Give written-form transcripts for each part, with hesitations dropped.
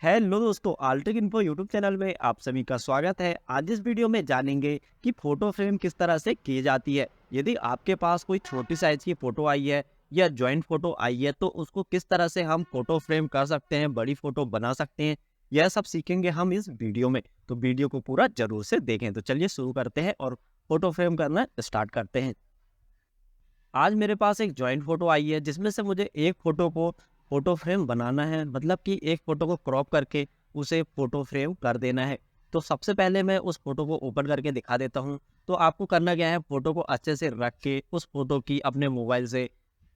Hello दोस्तों, आल्टेक info YouTube channel में आप सभी का स्वागत है। आज इस वीडियो में जानेंगे कि फोटो फ्रेम किस तरह से की जाती है। यदि आपके पास कोई छोटी साइज की फोटो आई है या जॉइंट फोटो आई है तो उसको किस तरह से हम फोटो फ्रेम कर सकते हैं, बड़ी फोटो बना सकते हैं, यह सब सीखेंगे हम इस वीडियो में। तो वीडियो को पूरा जरूर से देखें। तो चलिए शुरू करते हैं और फोटो फ्रेम करना स्टार्ट करते हैं। आज मेरे पास एक जॉइंट फोटो आई है जिसमें से मुझे एक फोटो को फोटो फ्रेम बनाना है, मतलब कि एक फोटो को क्रॉप करके उसे फोटो फ्रेम कर देना है। तो सबसे पहले मैं उस फोटो को ओपन करके दिखा देता हूँ। तो आपको करना क्या है, फोटो को अच्छे से रख के उस फोटो की अपने मोबाइल से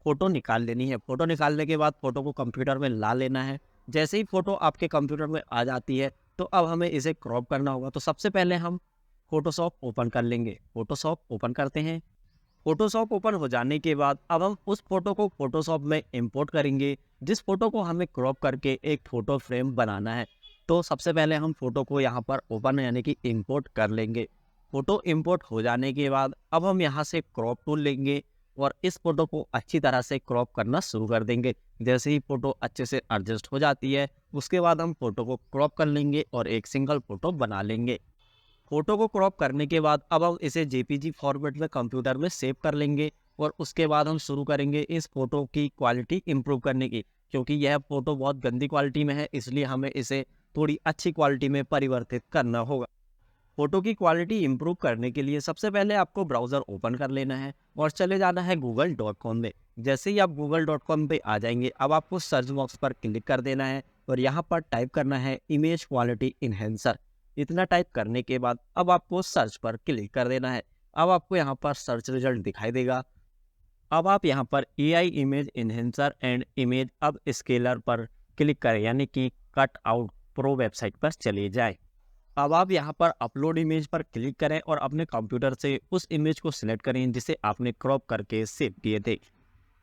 फोटो निकाल लेनी है। फोटो निकालने के बाद फोटो को कंप्यूटर में ला लेना है। जैसे ही फोटो आपके कंप्यूटर में आ जाती है तो अब हमें इसे क्रॉप करना होगा। तो सबसे पहले हम फोटोशॉप ओपन कर लेंगे। फोटोशॉप ओपन करते हैं। फोटोशॉप ओपन हो जाने के बाद अब हम उस फोटो को फोटोशॉप में इंपोर्ट करेंगे जिस फोटो को हमें क्रॉप करके एक फोटो फ्रेम बनाना है। तो सबसे पहले हम फोटो को यहाँ पर ओपन यानी कि इंपोर्ट कर लेंगे। फोटो इंपोर्ट हो जाने के बाद अब हम यहाँ से क्रॉप टूल लेंगे और इस फोटो को अच्छी तरह से क्रॉप करना शुरू कर देंगे। जैसे ही फोटो अच्छे से एडजस्ट हो जाती है उसके बाद हम फोटो को क्रॉप कर लेंगे और एक सिंगल फोटो बना लेंगे। फोटो को क्रॉप करने के बाद अब हम इसे जेपीजी फॉर्मेट में कंप्यूटर में सेव कर लेंगे और उसके बाद हम शुरू करेंगे इस फोटो की क्वालिटी इंप्रूव करने की। क्योंकि यह फोटो बहुत गंदी क्वालिटी में है इसलिए हमें इसे थोड़ी अच्छी क्वालिटी में परिवर्तित करना होगा। फोटो की क्वालिटी इंप्रूव करने के लिए सबसे पहले आपको ब्राउज़र ओपन कर लेना है और चले जाना है google.com में। जैसे ही आप google.com पे आ जाएंगे अब आपको सर्च बॉक्स पर क्लिक कर देना है और यहाँ पर टाइप करना है इमेज क्वालिटी इन्हेंसर। इतना टाइप करने के बाद अब आपको सर्च पर क्लिक कर देना है। अब आपको यहाँ पर सर्च रिजल्ट दिखाई देगा। अब आप यहाँ पर AI image enhancer and image अब स्केलर पर क्लिक करें यानी कि कट आउट प्रो वेबसाइट पर चले जाए। अब आप यहाँ पर अपलोड इमेज पर क्लिक करें और अपने कंप्यूटर से उस इमेज को सिलेक्ट करें जिसे आपने क्रॉप करके सेव किए थे।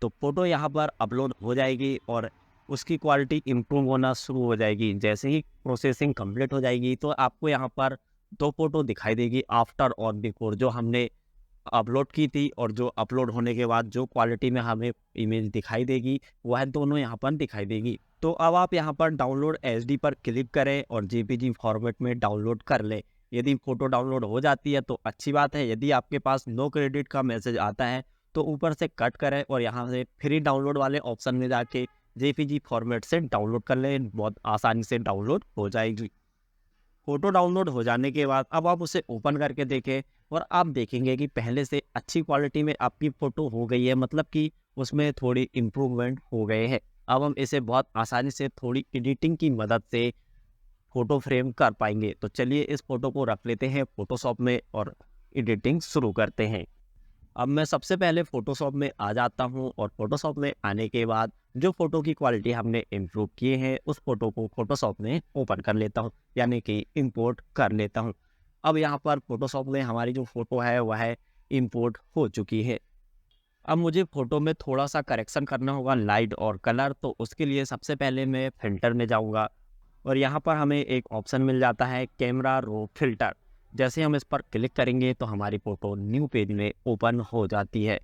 तो फोटो यहाँ पर अपलोड हो जाएगी और उसकी क्वालिटी इम्प्रूव होना शुरू हो जाएगी। जैसे ही प्रोसेसिंग कंप्लीट हो जाएगी तो आपको यहाँ पर दो फोटो दिखाई देगी, आफ्टर और बिफोर, जो हमने अपलोड की थी और जो अपलोड होने के बाद जो क्वालिटी में हमें इमेज दिखाई देगी वह दोनों यहाँ पर दिखाई देगी। तो अब आप यहाँ पर डाउनलोड एचडी पर क्लिक करें और जेपीजी फॉर्मेट में डाउनलोड कर लें। यदि फोटो डाउनलोड हो जाती है तो अच्छी बात है। यदि आपके पास नो क्रेडिट का मैसेज आता है तो ऊपर से कट करें और यहाँ से फ्री डाउनलोड वाले ऑप्शन में जाके जेपीजी फॉर्मेट से डाउनलोड कर लें। बहुत आसानी से डाउनलोड हो जाएगी। फोटो डाउनलोड हो जाने के बाद अब आप उसे ओपन करके देखें और आप देखेंगे कि पहले से अच्छी क्वालिटी में आपकी फ़ोटो हो गई है, मतलब कि उसमें थोड़ी इम्प्रूवमेंट हो गए हैं। अब हम इसे बहुत आसानी से थोड़ी एडिटिंग की मदद से फ़ोटो फ्रेम कर पाएंगे। तो चलिए इस फ़ोटो को रख लेते हैं फ़ोटोशॉप में और एडिटिंग शुरू करते हैं। अब मैं सबसे पहले फ़ोटोशॉप में आ जाता हूँ और फ़ोटोशॉप में आने के बाद जो फ़ोटो की क्वालिटी हमने इम्प्रूव किए हैं उस फ़ोटो को फ़ोटोशॉप में ओपन कर लेता हूँ यानी कि इंपोर्ट कर लेता हूँ। अब यहाँ पर फ़ोटोशॉप में हमारी जो फ़ोटो है वह इंपोर्ट हो चुकी है। अब मुझे फ़ोटो में थोड़ा सा करेक्शन करना होगा, लाइट और कलर। तो उसके लिए सबसे पहले मैं फ़िल्टर में जाऊँगा और यहाँ पर हमें एक ऑप्शन मिल जाता है कैमरा रो फिल्टर। जैसे हम इस पर क्लिक करेंगे तो हमारी फ़ोटो न्यू पेज में ओपन हो जाती है।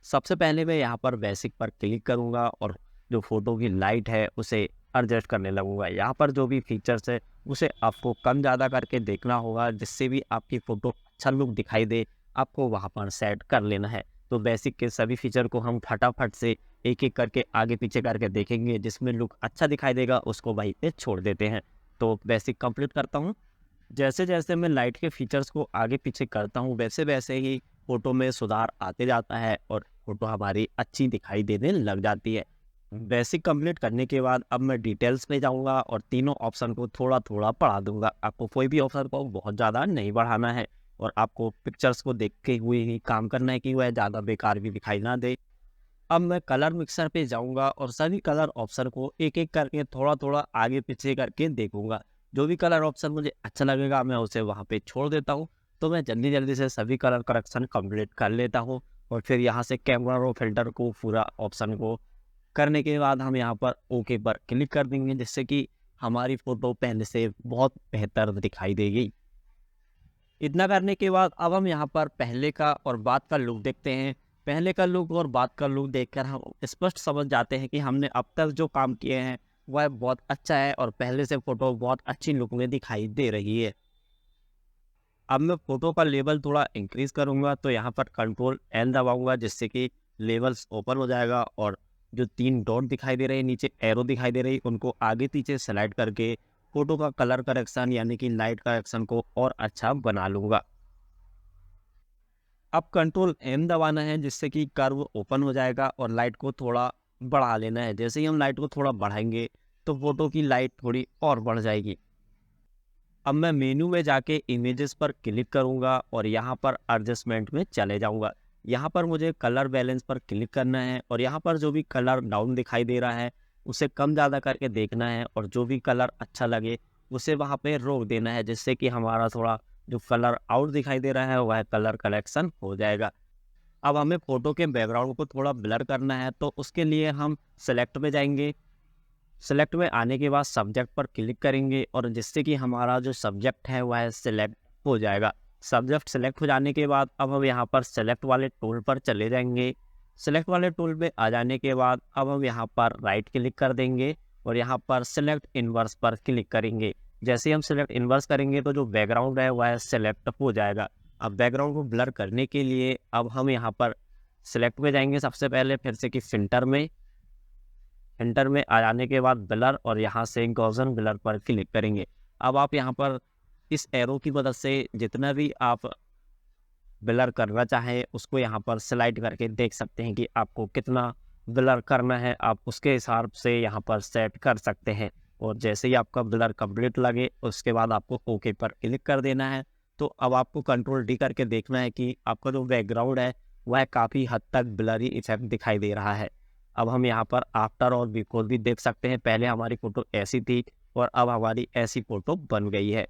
सबसे पहले मैं यहाँ पर बेसिक पर क्लिक करूँगा और जो फ़ोटो की लाइट है उसे एडजस्ट करने लगूँगा। यहाँ पर जो भी फीचर्स है उसे आपको कम ज़्यादा करके देखना होगा जिससे भी आपकी फ़ोटो अच्छा लुक दिखाई दे, आपको वहाँ पर सेट कर लेना है। तो बेसिक के सभी फीचर को हम फटाफट से एक एक करके आगे पीछे करके देखेंगे, जिसमें लुक अच्छा दिखाई देगा उसको वहीं पे छोड़ देते हैं। तो बेसिक कंप्लीट करता हूँ। जैसे जैसे मैं लाइट के फीचर्स को आगे पीछे करता हूँ वैसे वैसे ही फ़ोटो में सुधार आते जाता है और फ़ोटो हमारी अच्छी दिखाई देने लग जाती है। बेसिक कंप्लीट करने के बाद अब मैं डिटेल्स में जाऊँगा और तीनों ऑप्शन को थोड़ा थोड़ा बढ़ा दूँगा। आपको कोई भी ऑप्शन को बहुत ज़्यादा नहीं बढ़ाना है और आपको पिक्चर्स को देखते हुए ही काम करना है कि वह ज़्यादा बेकार भी दिखाई ना दे। अब मैं कलर मिक्सर पे जाऊंगा और सभी कलर ऑप्शन को एक एक करके थोड़ा थोड़ा आगे पीछे करके देखूंगा। जो भी कलर ऑप्शन मुझे अच्छा लगेगा मैं उसे वहाँ पे छोड़ देता हूँ। तो मैं जल्दी जल्दी से सभी कलर करेक्शन कंप्लीट कर लेता हूँ और फिर यहाँ से कैमरा रो फिल्टर को पूरा ऑप्शन को करने के बाद हम यहाँ पर ओके पर क्लिक कर देंगे जिससे कि हमारी फ़ोटो पहले से बहुत बेहतर दिखाई देगी। इतना करने के बाद अब हम यहाँ पर पहले का और बाद का लुक देखते हैं। पहले का लुक और बाद का लुक देखकर हम स्पष्ट समझ जाते हैं कि हमने अब तक जो काम किए हैं वह बहुत अच्छा है और पहले से फ़ोटो बहुत अच्छी लुक में दिखाई दे रही है। अब मैं फ़ोटो का लेवल थोड़ा इंक्रीज़ करूँगा, तो यहाँ पर कंट्रोल एन दबाऊँगा जिससे कि लेवल्स ओपन हो जाएगा और जो 3 डॉट दिखाई दे रहे हैं, नीचे एरो दिखाई दे रही है, उनको आगे-पीछे स्लाइड करके फ़ोटो का कलर करेक्शन यानी कि लाइट करेक्शन को और अच्छा बना लूँगा। अब कंट्रोल एम दबाना है जिससे कि कर्व ओपन हो जाएगा और लाइट को थोड़ा बढ़ा लेना है। जैसे ही हम लाइट को थोड़ा बढ़ाएँगे, तो फ़ोटो की लाइट थोड़ी और बढ़ जाएगी। अब मैं मेन्यू में जाके इमेजेस पर क्लिक करूंगा और यहाँ पर एडजस्टमेंट में चले जाऊंगा। यहाँ पर मुझे कलर बैलेंस पर क्लिक करना है और यहाँ पर जो भी कलर डाउन दिखाई दे रहा है उसे कम ज़्यादा करके देखना है और जो भी कलर अच्छा लगे उसे वहाँ पे रोक देना है जिससे कि हमारा थोड़ा जो कलर आउट दिखाई दे रहा है वह कलर कलेक्शन हो जाएगा। अब हमें फ़ोटो के बैकग्राउंड को थोड़ा ब्लर करना है, तो उसके लिए हम सेलेक्ट में जाएंगे। सेलेक्ट में आने के बाद सब्जेक्ट पर क्लिक करेंगे और जिससे कि हमारा जो सब्जेक्ट है वह सिलेक्ट हो जाएगा। सब्जेक्ट सेलेक्ट हो जाने के बाद अब हम यहाँ पर सेलेक्ट वाले टूल पर चले जाएंगे। सेलेक्ट वाले टूल पे आ जाने के बाद अब हम यहाँ पर राइट क्लिक कर देंगे और यहाँ पर सेलेक्ट इनवर्स पर क्लिक करेंगे। जैसे ही हम सेलेक्ट इनवर्स करेंगे तो जो बैकग्राउंड है वह सेलेक्ट हो जाएगा। अब बैकग्राउंड को ब्लर करने के लिए अब हम यहाँ पर सेलेक्ट में जाएंगे सबसे पहले, फिर से कि फिल्टर में आ जाने के बाद ब्लर और यहाँ से गॉसियन ब्लर पर क्लिक करेंगे। अब आप यहाँ पर इस एरो की मदद से जितना भी आप ब्लर करना चाहें उसको यहाँ पर स्लाइड करके देख सकते हैं कि आपको कितना ब्लर करना है, आप उसके हिसाब से यहाँ पर सेट कर सकते हैं। और जैसे ही आपका ब्लर कंप्लीट लगे उसके बाद आपको ओके पर क्लिक कर देना है। तो अब आपको कंट्रोल डी करके देखना है कि आपका जो बैकग्राउंड है वह काफ़ी हद तक ब्लरी इफेक्ट दिखाई दे रहा है। अब हम यहाँ पर आफ्टर और बिफोर भी देख सकते हैं। पहले हमारी फ़ोटो ऐसी थी और अब हमारी ऐसी फ़ोटो बन गई है।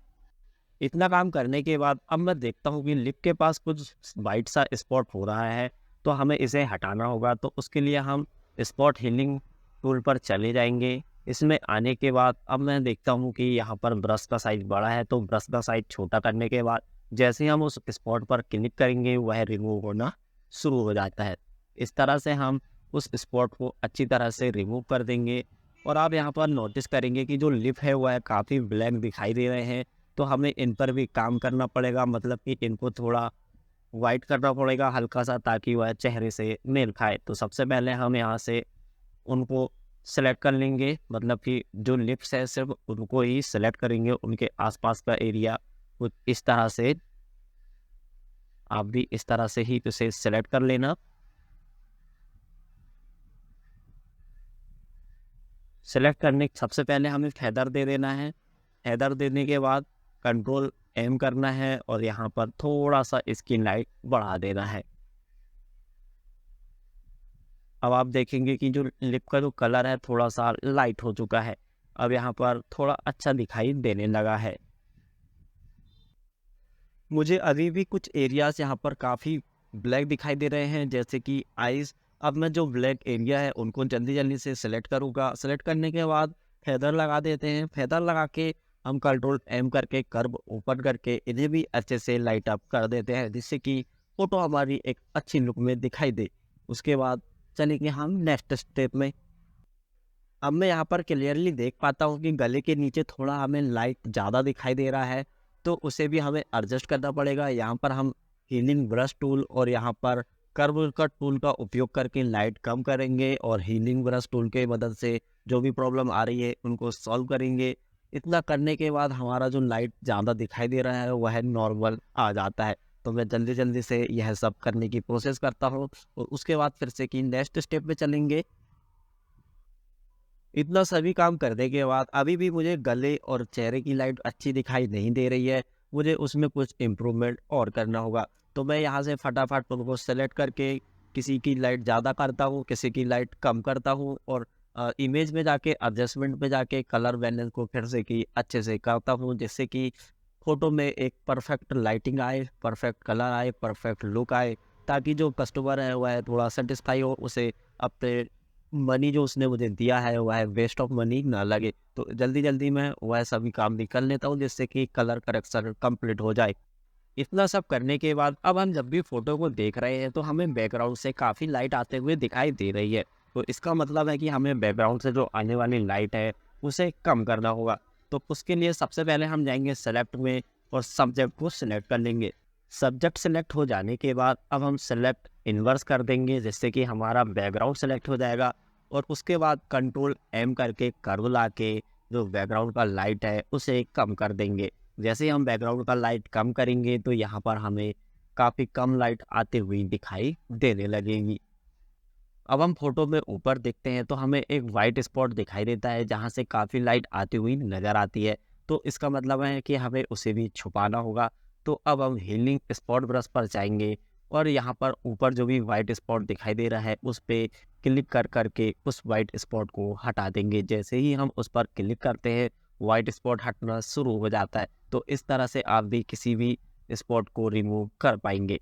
इतना काम करने के बाद अब मैं देखता हूँ कि लिप के पास कुछ वाइट सा स्पॉट हो रहा है, तो हमें इसे हटाना होगा। तो उसके लिए हम स्पॉट हीलिंग टूल पर चले जाएंगे। इसमें आने के बाद अब मैं देखता हूँ कि यहाँ पर ब्रश का साइज़ बड़ा है, तो ब्रश का साइज़ छोटा करने के बाद जैसे ही हम उस स्पॉट पर क्लिक करेंगे वह रिमूव होना शुरू हो जाता है। इस तरह से हम उस स्पॉट को अच्छी तरह से रिमूव कर देंगे। और आप यहाँ पर नोटिस करेंगे कि जो लिप है वह काफ़ी ब्लैक दिखाई दे रहे हैं, तो हमें इन पर भी काम करना पड़ेगा, मतलब कि इनको थोड़ा वाइट करना पड़ेगा हल्का सा, ताकि वह चेहरे से मेल खाए। तो सबसे पहले हम यहाँ से उनको सेलेक्ट कर लेंगे, मतलब कि जो लिप्स है सिर्फ उनको ही सेलेक्ट करेंगे, उनके आसपास का एरिया कुछ इस तरह से। आप भी इस तरह से ही उसे सेलेक्ट कर लेना। सेलेक्ट करने सबसे पहले हमें फेदर दे देना है। फेदर देने के बाद कंट्रोल एम करना है और यहाँ पर थोड़ा सा स्किन लाइट बढ़ा देना है। अब आप देखेंगे कि जो लिप का जो कलर है थोड़ा सा लाइट हो चुका है, अब यहाँ पर थोड़ा अच्छा दिखाई देने लगा है। मुझे अभी भी कुछ एरियाज यहाँ पर काफ़ी ब्लैक दिखाई दे रहे हैं, जैसे कि आइज़। अब मैं जो ब्लैक एरिया है उनको जल्दी जल्दी से सिलेक्ट करूँगा। सेलेक्ट करने के बाद फेदर लगा देते हैं। फेदर लगा के हम कंट्रोल एम करके कर्व ओपन करके इन्हें भी अच्छे से लाइट अप कर देते हैं, जिससे कि फ़ोटो हमारी एक अच्छी लुक में दिखाई दे। उसके बाद चलेंगे हम नेक्स्ट स्टेप में। अब मैं यहाँ पर क्लियरली देख पाता हूँ कि गले के नीचे थोड़ा हमें लाइट ज़्यादा दिखाई दे रहा है, तो उसे भी हमें एडजस्ट करना पड़ेगा। यहाँ पर हम हीलिंग ब्रश टूल और यहाँ पर कर्व कट टूल का उपयोग करके लाइट कम करेंगे और हीलिंग ब्रश टूल के मदद से जो भी प्रॉब्लम आ रही है उनको सॉल्व करेंगे। इतना करने के बाद हमारा जो लाइट ज़्यादा दिखाई दे रहा है वह नॉर्मल आ जाता है। तो मैं जल्दी जल्दी से यह सब करने की कोशिश करता हूँ और उसके बाद फिर से कि नेक्स्ट स्टेप पे चलेंगे। इतना सभी काम करने के बाद अभी भी मुझे गले और चेहरे की लाइट अच्छी दिखाई नहीं दे रही है, मुझे उसमें कुछ इम्प्रूवमेंट और करना होगा। तो मैं यहाँ से फटाफट उनको सेलेक्ट करके किसी की लाइट ज़्यादा करता हूँ, किसी की लाइट कम करता हूँ और इमेज में जाके एडजस्टमेंट में जाके कलर बैलेंस को फिर से कि अच्छे से करता हूँ, जिससे कि फ़ोटो में एक परफेक्ट लाइटिंग आए, परफेक्ट कलर आए, परफेक्ट लुक आए, ताकि जो कस्टमर है वह थोड़ा सेटिस्फाई हो, उसे अपने मनी जो उसने मुझे दिया है वह वेस्ट ऑफ मनी ना लगे। तो जल्दी जल्दी मैं वह सभी काम भी कर लेता हूँ, जिससे कि कलर करेक्शन कंप्लीट हो जाए। इतना सब करने के बाद अब हम जब भी फोटो को देख रहे हैं तो हमें बैकग्राउंड से काफ़ी लाइट आते हुए दिखाई दे रही है। तो इसका मतलब है कि हमें बैकग्राउंड से जो आने वाली लाइट है उसे कम करना होगा। तो उसके लिए सबसे पहले हम जाएंगे सेलेक्ट में और सब्जेक्ट को सिलेक्ट कर लेंगे। सब्जेक्ट सिलेक्ट हो जाने के बाद अब हम सेलेक्ट इन्वर्स कर देंगे, जिससे कि हमारा बैकग्राउंड सेलेक्ट हो जाएगा। और उसके बाद कंट्रोल एम करके कर्व ला के जो बैकग्राउंड का लाइट है उसे कम कर देंगे। जैसे ही हम बैकग्राउंड का लाइट कम करेंगे तो यहाँ पर हमें काफ़ी कम लाइट आती हुई दिखाई देने लगेगी। अब हम फोटो में ऊपर देखते हैं तो हमें एक वाइट स्पॉट दिखाई देता है जहाँ से काफ़ी लाइट आती हुई नज़र आती है। तो इसका मतलब है कि हमें उसे भी छुपाना होगा। तो अब हम हीलिंग स्पॉट ब्रश पर जाएंगे और यहाँ पर ऊपर जो भी वाइट स्पॉट दिखाई दे रहा है उस पर क्लिक कर करके उस वाइट स्पॉट को हटा देंगे। जैसे ही हम उस पर क्लिक करते हैं वाइट स्पॉट हटना शुरू हो जाता है। तो इस तरह से आप भी किसी भी स्पॉट को रिमूव कर पाएंगे।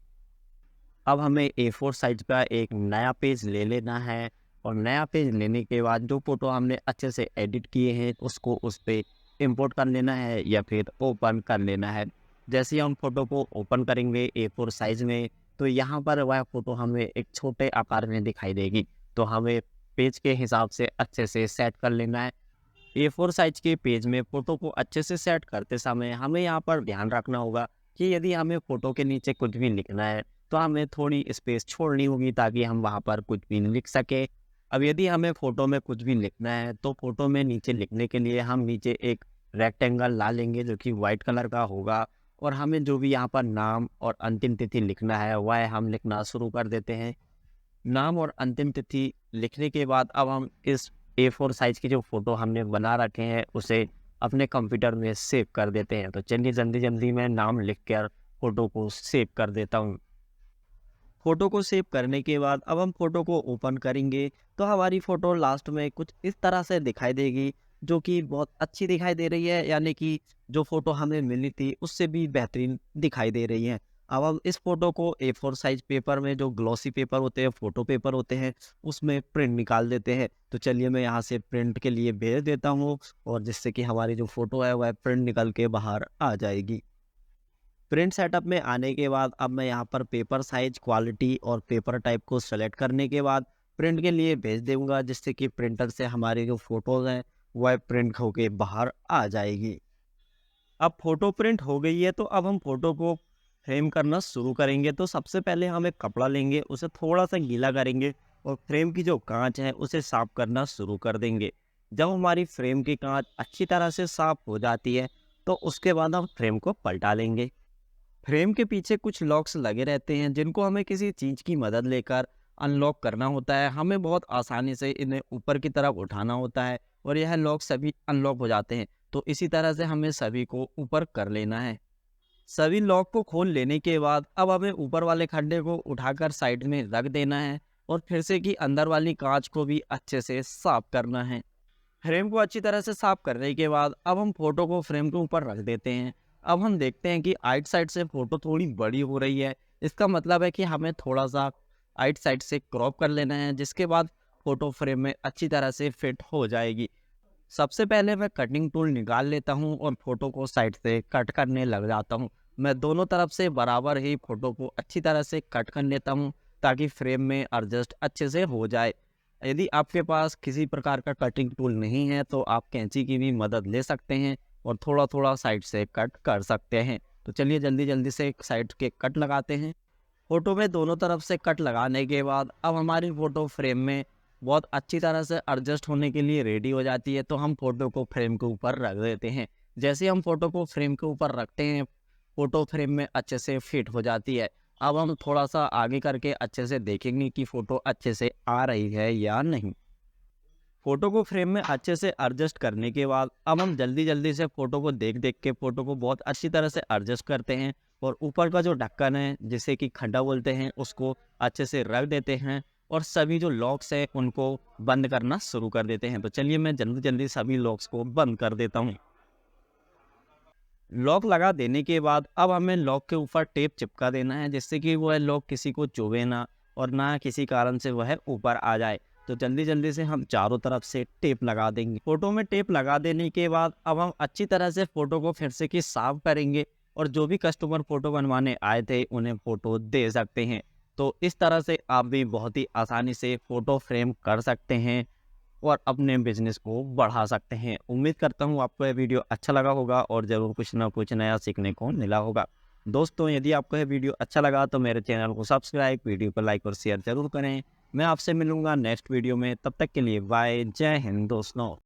अब हमें A4 साइज का एक नया पेज ले लेना है और नया पेज लेने के बाद जो फोटो हमने अच्छे से एडिट किए हैं उसको उस पर इम्पोर्ट कर लेना है या फिर ओपन कर लेना है। जैसे ही हम फोटो को ओपन करेंगे A4 साइज में तो यहाँ पर वह फोटो हमें एक छोटे आकार में दिखाई देगी। तो हमें पेज के हिसाब से अच्छे से सेट कर लेना है। A4 साइज के पेज में फ़ोटो को अच्छे से सेट करते समय हमें यहाँ पर ध्यान रखना होगा कि यदि हमें फ़ोटो के नीचे कुछ भी लिखना है तो हमें थोड़ी स्पेस छोड़नी होगी ताकि हम वहाँ पर कुछ भी लिख सके। अब यदि हमें फ़ोटो में कुछ भी लिखना है तो फ़ोटो में नीचे लिखने के लिए हम नीचे एक रेक्टेंगल ला लेंगे जो कि वाइट कलर का होगा। और हमें जो भी यहाँ पर नाम और अंतिम तिथि लिखना है वह हम लिखना शुरू कर देते हैं। नाम और अंतिम तिथि लिखने के बाद अब हम इस A4 साइज की जो फोटो हमने बना रखे हैं उसे अपने कंप्यूटर में सेव कर देते हैं। तो चलिए जल्दी जल्दी मैं नाम लिख कर फोटो को सेव कर देता हूँ। फोटो को सेव करने के बाद अब हम फोटो को ओपन करेंगे तो हमारी फोटो लास्ट में कुछ इस तरह से दिखाई देगी, जो कि बहुत अच्छी दिखाई दे रही है, यानी कि जो फोटो हमें मिली थी उससे भी बेहतरीन दिखाई दे रही है। अब हम इस फोटो को A4 साइज पेपर में, जो ग्लॉसी पेपर होते हैं, फोटो पेपर होते हैं, उसमें प्रिंट निकाल देते हैं। तो चलिए मैं यहाँ से प्रिंट के लिए भेज देता हूँ और जिससे कि हमारी जो फोटो है वह प्रिंट निकल के बाहर आ जाएगी। प्रिंट सेटअप में आने के बाद अब मैं यहाँ पर पेपर साइज, क्वालिटी और पेपर टाइप को सेलेक्ट करने के बाद प्रिंट के लिए भेज दूंगा, जिससे कि प्रिंटर से हमारी जो फोटोज़ हैं वह प्रिंट होके बाहर आ जाएगी। अब फोटो प्रिंट हो गई है तो अब हम फोटो को फ्रेम करना शुरू करेंगे। तो सबसे पहले हम एक कपड़ा लेंगे, उसे थोड़ा सा गीला करेंगे और फ्रेम की जो कांच है उसे साफ करना शुरू कर देंगे। जब हमारी फ्रेम की कांच अच्छी तरह से साफ हो जाती है तो उसके बाद हम फ्रेम को पलटा लेंगे। फ्रेम के पीछे कुछ लॉक्स लगे रहते हैं जिनको हमें किसी चीज़ की मदद लेकर अनलॉक करना होता है। हमें बहुत आसानी से इन्हें ऊपर की तरफ उठाना होता है और यह लॉक सभी अनलॉक हो जाते हैं। तो इसी तरह से हमें सभी को ऊपर कर लेना है। सभी लॉक को खोल लेने के बाद अब हमें ऊपर वाले खड्डे को उठाकर साइड में रख देना है और फिर से कि अंदर वाली कांच को भी अच्छे से साफ करना है। फ्रेम को अच्छी तरह से साफ करने के बाद अब हम फोटो को फ्रेम के ऊपर रख देते हैं। अब हम देखते हैं कि आइट साइड से फोटो थोड़ी बड़ी हो रही है। इसका मतलब है कि हमें थोड़ा सा आइट साइड से क्रॉप कर लेना है, जिसके बाद फोटो फ्रेम में अच्छी तरह से फिट हो जाएगी। सबसे पहले मैं कटिंग टूल निकाल लेता हूं और फोटो को साइड से कट करने लग जाता हूं। मैं दोनों तरफ से बराबर ही फोटो को अच्छी तरह से कट कर लेता हूं ताकि फ्रेम में एडजस्ट अच्छे से हो जाए। यदि आपके पास किसी प्रकार का कटिंग टूल नहीं है तो आप कैंची की भी मदद ले सकते हैं और थोड़ा थोड़ा साइड से कट कर सकते हैं। तो चलिए जल्दी जल्दी से साइड के कट लगाते हैं। फोटो में दोनों तरफ से कट लगाने के बाद अब हमारी फोटो फ्रेम में बहुत अच्छी तरह से एडजस्ट होने के लिए रेडी हो जाती है। तो हम फोटो को फ्रेम के ऊपर रख देते हैं। जैसे ही हम फोटो को फ्रेम के ऊपर रखते हैं फोटो फ्रेम में अच्छे से फिट हो जाती है। अब हम थोड़ा सा आगे करके अच्छे से देखेंगे कि फोटो अच्छे से आ रही है या नहीं। फोटो को फ्रेम में अच्छे से एडजस्ट करने के बाद अब हम जल्दी जल्दी से फोटो को देख देख के फोटो को बहुत अच्छी तरह से एडजस्ट करते हैं और ऊपर का जो ढक्कन है, जिसे कि खड्डा बोलते हैं, उसको अच्छे से रख देते हैं और सभी जो लॉक्स है उनको बंद करना शुरू कर देते हैं। तो चलिए मैं जल्दी जल्दी सभी लॉक्स को बंद कर देता हूँ। लॉक लगा देने के बाद अब हमें लॉक के ऊपर टेप चिपका देना है, जिससे कि वह लॉक किसी को चुभे ना और ना किसी कारण से वह ऊपर आ जाए। तो जल्दी जल्दी से हम चारों तरफ से टेप लगा देंगे। फोटो में टेप लगा देने के बाद अब हम अच्छी तरह से फोटो को फिर से कि साफ करेंगे और जो भी कस्टमर फोटो बनवाने आए थे उन्हें फोटो दे सकते हैं। तो इस तरह से आप भी बहुत ही आसानी से फोटो फ्रेम कर सकते हैं और अपने बिजनेस को बढ़ा सकते हैं। उम्मीद करता हूँ आपको यह वीडियो अच्छा लगा होगा और ज़रूर कुछ ना कुछ नया सीखने को मिला होगा। दोस्तों, यदि आपको यह वीडियो अच्छा लगा तो मेरे चैनल को सब्सक्राइब, वीडियो को लाइक और शेयर ज़रूर करें। मैं आपसे मिलूंगा नेक्स्ट वीडियो में, तब तक के लिए बाय, जय हिंद दोस्तों।